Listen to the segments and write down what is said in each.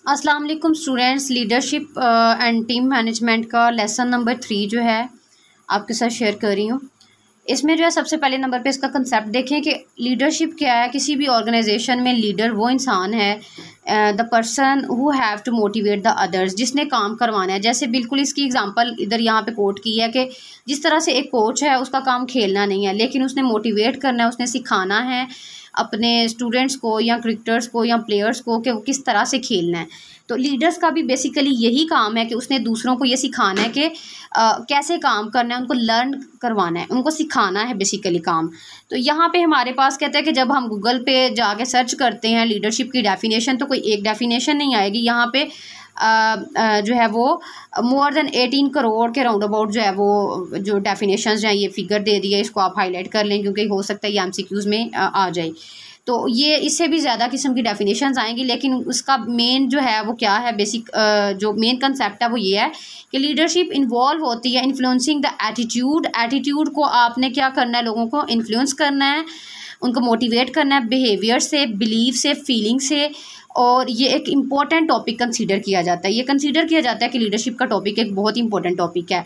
अस्सलाम वालेकुम students. Leadership and team management का लेसन नंबर 3 जो है आपके साथ शेयर कर रही हूँ। इसमें जो है सबसे पहले नंबर पे इसका कंसेप्ट देखें कि लीडरशिप क्या है। किसी भी ऑर्गेनाइजेशन में लीडर वो इंसान है, the person who have to motivate the others, जिसने काम करवाना है। जैसे बिल्कुल इसकी एग्जांपल इधर यहाँ पे कोट की है कि जिस तरह से एक कोच है, उसका काम खेलना नहीं है, लेकिन उसने मोटिवेट करना है, उसने सिखाना है अपने स्टूडेंट्स को या क्रिकेटर्स को या प्लेयर्स को कि वो किस तरह से खेलना है। तो लीडर्स का भी बेसिकली यही काम है कि उसने दूसरों को ये सिखाना है कि कैसे काम करना है, उनको लर्न करवाना है, उनको सिखाना है बेसिकली काम। तो यहाँ पे हमारे पास कहते हैं कि जब हम गूगल पे जाके सर्च करते हैं लीडरशिप की डेफिनेशन, तो कोई एक डेफिनेशन नहीं आएगी। यहाँ पे जो है वो मोर देन 18 करोड़ के राउंड अबाउट जो है वो जो डेफिनेशंस हैं, ये फिगर दे दिया। इसको आप हाईलाइट कर लें क्योंकि हो सकता है ये एमसीक्यूज़ में आ जाए। तो ये इससे भी ज़्यादा किस्म की डेफिनेशंस आएंगी, लेकिन उसका मेन जो है वो क्या है, बेसिक जो मेन कंसेप्ट है वो ये है कि लीडरशिप इन्वॉल्व होती है इन्फ्लुएंसिंग द एटीट्यूड। एटीट्यूड को आपने क्या करना है, लोगों को इन्फ्लुएंस करना है, उनको मोटिवेट करना है बिहेवियर से, बिलीव से, फीलिंग से। और ये एक इम्पॉर्टेंट टॉपिक कंसीडर किया जाता है। ये कंसीडर किया जाता है कि लीडरशिप का टॉपिक एक बहुत इंपॉर्टेंट टॉपिक है।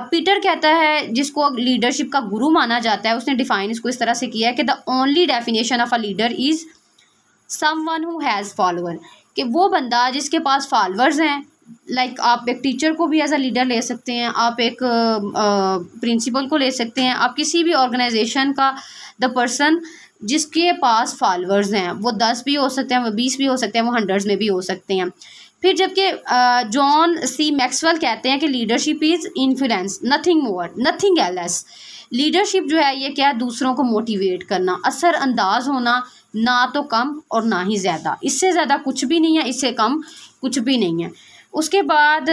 पीटर कहता है, जिसको लीडरशिप का गुरु माना जाता है, उसने डिफाइन इसको इस तरह से किया है कि the only definition of a leader is someone who has follower, कि वो बंदा जिसके पास फॉलोअर्स हैं। लाइक आप एक टीचर को भी एज अ लीडर ले सकते हैं, आप एक प्रिंसिपल को ले सकते हैं, आप किसी भी ऑर्गेनाइजेशन का द पर्सन जिसके पास फॉलोअर्स हैं, वो 10 भी हो सकते हैं, वो 20 भी हो सकते हैं, वो 100 में भी हो सकते हैं। फिर जबकि जॉन सी मैक्सवेल कहते हैं कि leadership is influence, nothing more nothing else. Leadership जो है ये क्या है, दूसरों को मोटिवेट करना, असरअंदाज होना, ना तो कम और ना ही ज़्यादा। इससे ज़्यादा कुछ भी नहीं है, इससे कम कुछ भी नहीं है। उसके बाद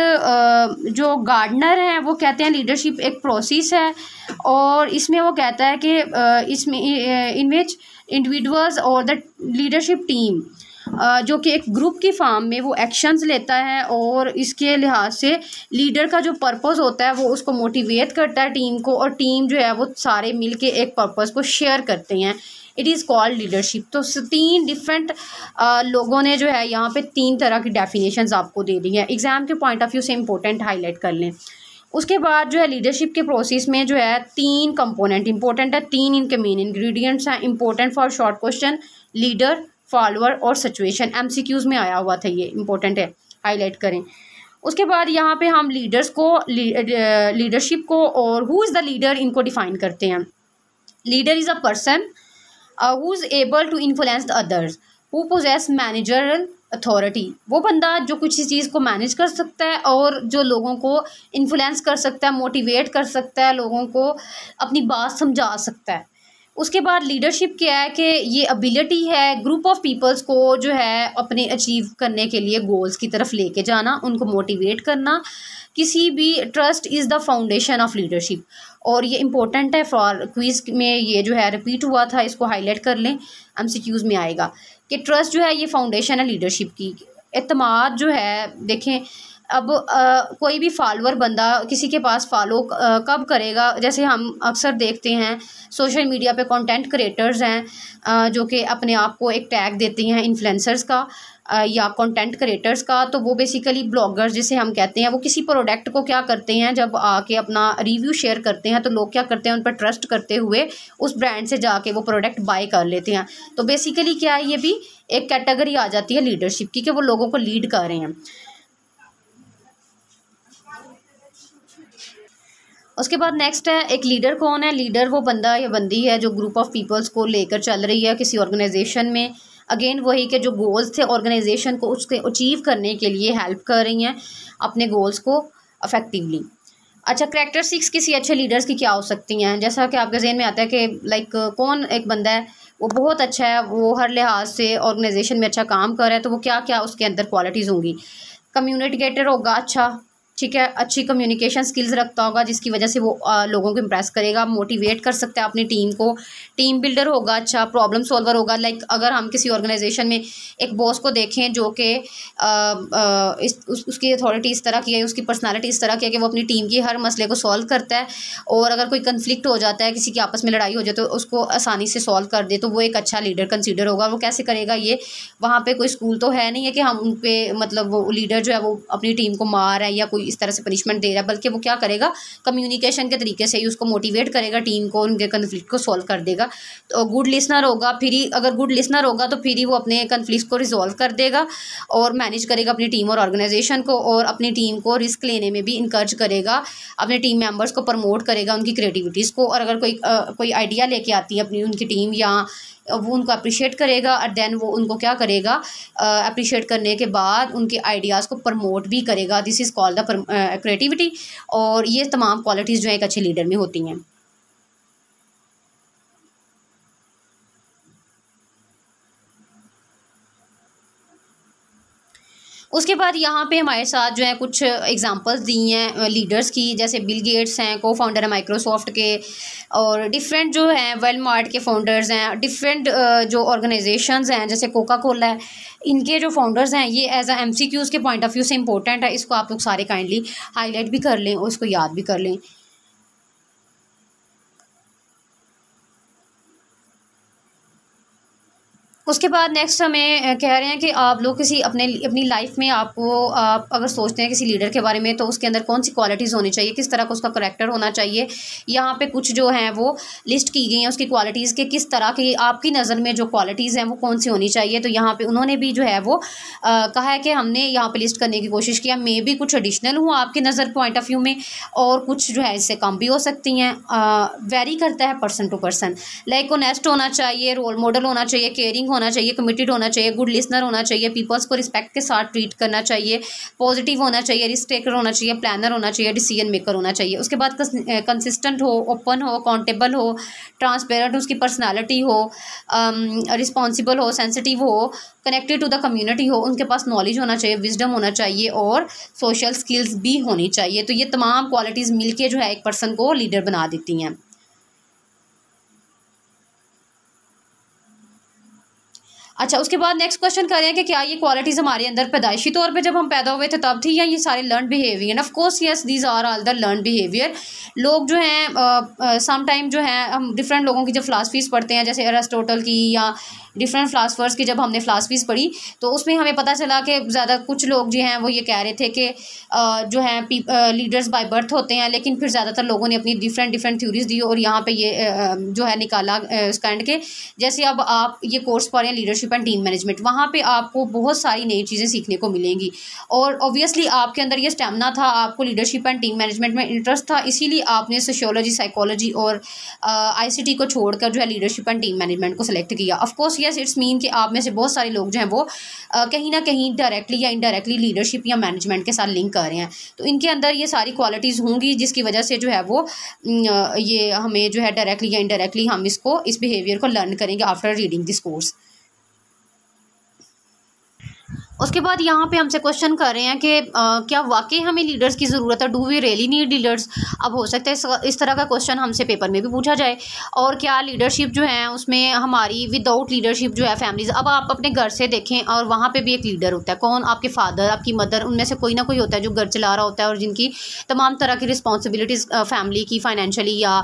जो गार्डनर हैं वो कहते हैं लीडरशिप एक प्रोसेस है, और इसमें वो कहता है कि इसमें इन विच इंडिविजुअल्स और द लीडरशिप टीम, जो कि एक ग्रुप की फॉर्म में वो एक्शंस लेता है, और इसके लिहाज से लीडर का जो पर्पस होता है वो उसको मोटिवेट करता है टीम को, और टीम जो है वो सारे मिलके एक पर्पस को शेयर करते हैं। It is called leadership. तो 3 डिफरेंट लोगों ने जो है यहाँ पे 3 तरह की डेफिनेशंस आपको दे दी हैं। एग्ज़ाम के पॉइंट ऑफ व्यू से इंपॉर्टेंट हाईलाइट कर लें। उसके बाद जो है लीडरशिप के प्रोसेस में जो है 3 कंपोनेंट इंपॉर्टेंट है, 3 इनके मेन इंग्रेडिएंट्स हैं important for short question: leader, follower और सिचुएशन। एमसीक्यूज़ में आया हुआ था, ये इंपॉर्टेंट है, हाईलाइट करें। उसके बाद यहाँ पे हम लीडर्स को, लीडरशिप को और हु इज़ द लीडर, इनको डिफाइन करते हैं। Leader is a person who is able to influence the others who possess managerial authority. वो बंदा जो किसी चीज़ को मैनेज कर सकता है और जो लोगों को इन्फ्लुएंस कर सकता है, मोटिवेट कर सकता है, लोगों को अपनी बात समझा सकता है। उसके बाद लीडरशिप क्या है कि ये एबिलिटी है ग्रुप ऑफ पीपल्स को जो है अपने अचीव करने के लिए गोल्स की तरफ लेके जाना, उनको मोटिवेट करना। किसी भी trust is the foundation of leadership, और ये इंपॉर्टेंट है फॉर क्विज में, ये जो है रिपीट हुआ था, इसको हाईलाइट कर लें, एमसीक्यूज़ में आएगा कि ट्रस्ट जो है ये फाउंडेशन है लीडरशिप की। एतमाद जो है, देखें अब कोई भी फॉलोअर बंदा किसी के पास फॉलो कब करेगा, जैसे हम अक्सर देखते हैं सोशल मीडिया पे कंटेंट क्रिएटर्स हैं जो कि अपने आप को एक टैग देते हैं इन्फ्लुएंसर्स का या कंटेंट क्रिएटर्स का। तो वो बेसिकली ब्लॉगर्स जिसे हम कहते हैं, वो किसी प्रोडक्ट को क्या करते हैं, जब आके अपना रिव्यू शेयर करते हैं तो लोग क्या करते हैं, उन पर ट्रस्ट करते हुए उस ब्रांड से जाके वो प्रोडक्ट बाय कर लेते हैं। तो बेसिकली क्या है, ये भी एक कैटेगरी आ जाती है लीडरशिप की कि वो लोगों को लीड कर रहे हैं। उसके बाद नेक्स्ट है, एक लीडर कौन है। लीडर वो बंदा या बंदी है जो ग्रुप ऑफ पीपल्स को लेकर चल रही है किसी ऑर्गेनाइजेशन में। अगेन वही के जो गोल्स थे ऑर्गेनाइजेशन को उसके अचीव करने के लिए हेल्प कर रही हैं अपने गोल्स को अफेक्टिवली। अच्छा, कैरेक्टरिस्टिक्स किसी अच्छे लीडर्स की क्या हो सकती हैं, जैसा कि आपके जहन में आता है कि लाइक कौन एक बंदा है वो बहुत अच्छा है, वो हर लिहाज से ऑर्गेनाइजेशन में अच्छा काम कर रहा है, तो वो क्या क्या उसके अंदर क्वालिटीज़ होंगी। कम्युनिकेटर होगा अच्छा, ठीक है, अच्छी कम्युनिकेशन स्किल्स रखता होगा जिसकी वजह से वो लोगों को इम्प्रेस करेगा, मोटिवेट कर सकता है अपनी टीम को, टीम बिल्डर होगा, अच्छा प्रॉब्लम सॉल्वर होगा। लाइक अगर हम किसी ऑर्गेनाइजेशन में एक बॉस को देखें जो कि उसकी अथॉरिटी इस तरह की है, उसकी पर्सनालिटी इस तरह की है कि वो अपनी टीम की हर मसले को सॉल्व करता है, और अगर कोई कन्फ्लिक्ट हो जाता है, किसी की आपस में लड़ाई हो जाए तो उसको आसानी से सॉल्व कर दे, तो वो एक अच्छा लीडर कंसीडर होगा। वो कैसे करेगा ये, वहाँ पे कोई स्कूल तो है नहीं है कि हम उन पे मतलब वो लीडर जो है वो अपनी टीम को मार है या कोई इस तरह से पनिशमेंट दे रहा है, बल्कि वो क्या करेगा, कम्युनिकेशन के तरीके से ही उसको मोटिवेट करेगा, टीम को, उनके कन्फ्लिक्ट को सॉल्व कर देगा। तो गुड लिसनर होगा, फिर ही अगर गुड लिसनर होगा तो फिर ही वो अपने कन्फ्लिक्ट को रिजॉल्व कर देगा और मैनेज करेगा अपनी टीम और ऑर्गेनाइजेशन को, और अपनी टीम को रिस्क लेने में भी इनकरेज करेगा, अपने टीम मेंबर्स को प्रमोट करेगा, उनकी क्रिएटिविटीज़ को। और अगर कोई आइडिया लेके आती है अपनी उनकी टीम, या वो उनको अप्रिशिएट करेगा, और देन वो उनको क्या करेगा, अप्रिशिएट करने के बाद उनके आइडियाज़ को प्रमोट भी करेगा। This is called the creativity. और ये तमाम क्वालिटीज़ जो है एक अच्छे लीडर में होती हैं। उसके बाद यहाँ पे हमारे साथ जो है कुछ एग्जांपल्स दी हैं लीडर्स की, जैसे बिल गेट्स हैं, को फाउंडर है माइक्रोसॉफ्ट के, और डिफरेंट जो हैं वेलमार्ट के फाउंडर्स हैं, डिफरेंट जो ऑर्गेनाइजेशंस हैं जैसे कोका कोला है, इनके जो फाउंडर्स हैं ये एज अ MCQs के पॉइंट ऑफ व्यू से इंपॉर्टेंट है। इसको आप लोग सारे काइंडली हाईलाइट भी कर लें और इसको याद भी कर लें। उसके बाद नेक्स्ट हमें कह रहे हैं कि आप लोग किसी अपनी लाइफ में आप अगर सोचते हैं किसी लीडर के बारे में तो उसके अंदर कौन सी क्वालिटीज़ होनी चाहिए, किस तरह का उसका करैक्टर होना चाहिए। यहाँ पे कुछ जो हैं वो लिस्ट की गई हैं उसकी क्वालिटीज़ के, किस तरह की आपकी नज़र में जो क्वालिटीज़ हैं वो कौन सी होनी चाहिए। तो यहाँ पे उन्होंने भी जो है वो कहा है कि हमने यहाँ पे लिस्ट करने की कोशिश किया। मे भी कुछ एडिशनल हो आपकी नज़र पॉइंट ऑफ व्यू में, और कुछ जो है इससे कम भी हो सकती हैं, वेरी करता है person to person. Like honest होना चाहिए, रोल मॉडल होना चाहिए, केयरिंग होना चाहिए, कमिटेड होना चाहिए, गुड लिसनर होना चाहिए, पीपल्स को रिस्पेक्ट के साथ ट्रीट करना चाहिए, पॉजिटिव होना चाहिए, रिस्क टेकर होना चाहिए, प्लानर होना चाहिए, डिसीजन मेकर होना चाहिए। उसके बाद कंसिस्टेंट हो, ओपन हो, अकाउंटेबल हो, ट्रांसपेरेंट उसकी पर्सनालिटी हो, रिस्पॉन्सिबल हो, सेंसिटिव हो, कनेक्टेड टू द कम्युनिटी हो, उनके पास नॉलेज होना चाहिए, विजडम होना चाहिए, और सोशल स्किल्स भी होनी चाहिए। तो ये तमाम क्वालिटीज़ मिलके जो है एक पर्सन को लीडर बना देती हैं। अच्छा, उसके बाद नेक्स्ट क्वेश्चन करें कि क्या ये क्वालिटीज़ हमारे अंदर पैदाइशी तौर पे जब हम पैदा हुए थे तब थी, या ये सारे learn behaviour. Of course yes, these are all the learn behaviour. लोग जो हैं सम टाइम जो है हम डिफरेंट लोगों की जब फ़िलासफ़ीज़ पढ़ते हैं, जैसे अरिस्टोटल की या डिफरेंट फ़िलासफ़र्स की जब हमने फ़िलासफ़ीज़ पढ़ी तो उसमें हमें पता चला कि ज़्यादा कुछ लोग जो हैं वो ये कह रहे थे कि जो हैं लीडर्स बाय बर्थ होते हैं, लेकिन फिर ज़्यादातर लोगों ने अपनी डिफरेंट थ्योरीज़ दी और यहाँ पे ये जो है निकाला स्टैंड के। जैसे अब आप ये कोर्स पढ़ रहे हैं लीडरशिप एंड टीम मैनेजमेंट, वहाँ पे आपको बहुत सारी नई चीज़ें सीखने को मिलेंगी, और ऑब्वियसली आपके अंदर ये स्टेमिना था, आपको लीडरशिप एंड टीम मैनेजमेंट में इंटरेस्ट था, इसीलिए आपने सोशियोलॉजी, साइकोलॉजी और ICT को छोड़कर जो है लीडरशिप एंड टीम मैनेजमेंट को सिलेक्ट किया। ऑफकोर्स यस, इट्स मीन कि आप में से बहुत सारे लोग जो हैं वो कहीं ना कहीं डायरेक्टली या इनडायरेक्टली लीडरशिप या मैनेजमेंट के साथ लिंक कर रहे हैं, तो इनके अंदर ये सारी क्वालिटीज़ होंगी जिसकी वजह से जो है वो ये हमें जो है डायरेक्टली या इनडायरेक्टली हम इस बिहेवियर को लर्न करेंगे आफ्टर रीडिंग दिस कोर्स। उसके बाद यहाँ पे हमसे क्वेश्चन कर रहे हैं कि क्या वाकई हमें लीडर्स की ज़रूरत है, do we really need leaders. अब हो सकता है इस तरह का क्वेश्चन हमसे पेपर में भी पूछा जाए, और क्या लीडरशिप जो है उसमें हमारी विदाउट लीडरशिप जो है फैमिलीज़। अब आप अपने घर से देखें और वहाँ पे भी एक लीडर होता है, कौन, आपके फादर, आपकी मदर, उनमें से कोई ना कोई होता है जो घर चला रहा होता है और जिनकी तमाम तरह की रिस्पॉन्सिबिलिटीज़ फैमिली की, फाइनेंशियली या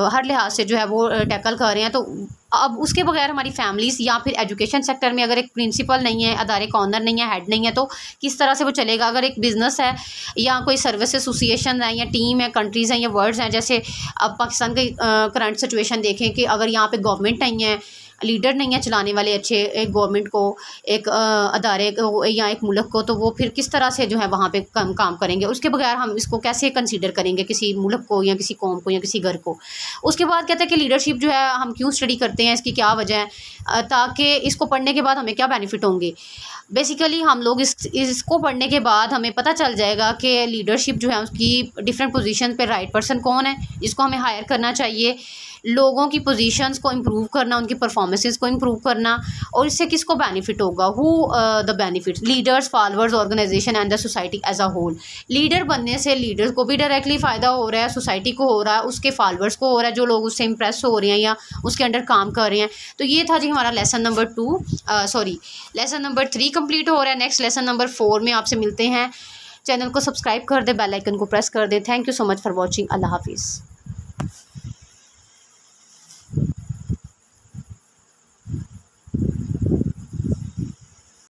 हर लिहाज से जो है वो टैकल कर रहे हैं। तो अब उसके बगैर हमारी फैमिलीज़ या फिर एजुकेशन सेक्टर में अगर एक प्रिंसिपल नहीं है, अदारे का ऑनर नहीं है, हेड नहीं है, तो किस तरह से वो चलेगा। अगर एक बिज़नेस है या कोई सर्विस एसोसिएशन है या टीम है, कंट्रीज़ हैं या वर्ल्ड्स हैं, जैसे अब पाकिस्तान की करंट सिचुएशन देखें कि अगर यहाँ पे गवर्नमेंट नहीं है, लीडर नहीं है चलाने वाले अच्छे एक गवर्नमेंट को, एक अदारे को या एक मुल्क को, तो वो फिर किस तरह से जो है वहाँ पे काम करेंगे। उसके बगैर हम इसको कैसे कंसीडर करेंगे किसी मुल्क को या किसी कौम को या किसी घर को। उसके बाद कहते हैं कि लीडरशिप जो है हम क्यों स्टडी करते हैं, इसकी क्या वजह है, ताकि इसको पढ़ने के बाद हमें क्या बेनिफिट होंगे। बेसिकली हम लोग इसको पढ़ने के बाद हमें पता चल जाएगा कि लीडरशिप जो है उसकी डिफरेंट पोजीशन पे राइट पर्सन कौन है जिसको हमें हायर करना चाहिए। लोगों की पोजीशंस को इम्प्रूव करना, उनकी परफॉर्मेंसेस को इम्प्रूव करना। और इससे किसको बेनिफिट होगा? Who the benefit? Leaders, followers, organisation and the society as a whole. Leader बनने से लीडर्स को भी डायरेक्टली फ़ायदा हो रहा है, सोसाइटी को हो रहा है, उसके फॉलोअर्स को हो रहा है, जो लोग उससे इम्प्रेस हो रहे हैं या उसके अंडर काम कर रहे हैं। तो ये था जी हमारा लेसन नंबर 3 कंप्लीट हो रहा है। नेक्स्ट लेसन नंबर 4 में आपसे मिलते हैं। चैनल को सब्सक्राइब कर दे, बेल आइकन को प्रेस कर दे। Thank you so much for watching. अल्लाह हाफिज़।